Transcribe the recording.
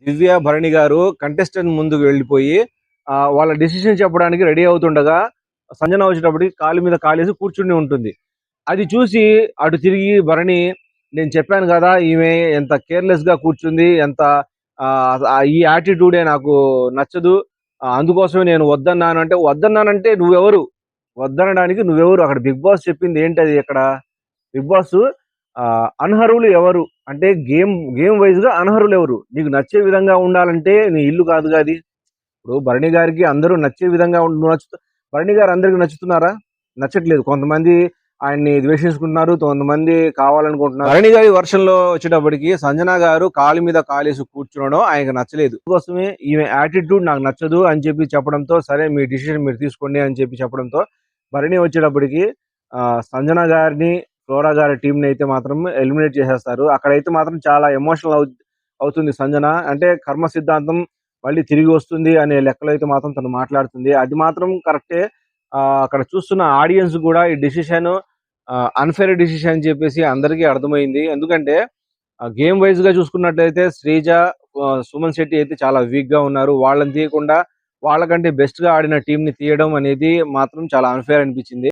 దివ్య Bharani garu contestant ముందుకు వెళ్ళిపోయి వాళ్ళ డిసిషన్ చెప్పడానికి రెడీ అవుతుండగా సంజన వచ్చేటప్పటికి కాలు మీద కాలేసి కూర్చుని ఉంటుంది. అది చూసి అటు తిరిగి భరణి, నేను చెప్పాను కదా ఈమె ఎంత కేర్లెస్ గా కూర్చుంది, ఎంత ఈ యాటిట్యూడే నాకు నచ్చదు, అందుకోసమే నేను వద్దన్నానంటే నువ్వెవరు? వద్దనడానికి నువ్వెవరు? అక్కడ బిగ్ బాస్ చెప్పింది ఏంటది? అక్కడ బిగ్ బాస్ అనర్హులు ఎవరు అంటే గేమ్ గేమ్ వైజ్ గా అనర్హులు ఎవరు? నీకు నచ్చే విధంగా ఉండాలంటే నీ ఇల్లు కాదుగా అది. ఇప్పుడు భరణి గారికి అందరూ నచ్చే విధంగా భరణి గారు అందరికి నచ్చుతున్నారా? నచ్చట్లేదు. కొంతమంది ఆయన్ని ద్వేషించుకుంటున్నారు, కొంతమంది కావాలనుకుంటున్నారు. భరణి గారి వర్షంలో వచ్చేటప్పటికి సంజన గారు కాలు మీద కాలేసి కూర్చునడం ఆయనకు నచ్చలేదు. కోసమే ఈమె యాటిట్యూడ్ నాకు నచ్చదు అని చెప్పి చెప్పడంతో, సరే మీ డిసిషన్ మీరు తీసుకోండి అని చెప్పి చెప్పడంతో భరణి వచ్చేటప్పటికి సంజన గారిని, ఫ్లోరా గారి టీం ని అయితే మాత్రం ఎలిమినేట్ చేసేస్తారు. అక్కడైతే మాత్రం చాలా ఎమోషనల్ అవుతుంది సంజన. అంటే కర్మ సిద్ధాంతం మళ్ళీ తిరిగి వస్తుంది అనే లెక్కలో అయితే మాత్రం తను మాట్లాడుతుంది. అది మాత్రం కరెక్టే. అక్కడ చూస్తున్న ఆడియన్స్ కూడా ఈ డిసిషన్ అన్ఫేర్ డిసిషన్ అని చెప్పేసి అందరికీ అర్థమైంది. ఎందుకంటే గేమ్ వైజ్ గా చూసుకున్నట్లయితే శ్రీజ, సుమన్ శెట్టి అయితే చాలా వీక్ గా ఉన్నారు. వాళ్ళని తీయకుండా వాళ్ళకంటే బెస్ట్ గా ఆడిన టీం ని తీయడం అనేది మాత్రం చాలా అన్ఫేర్ అనిపించింది.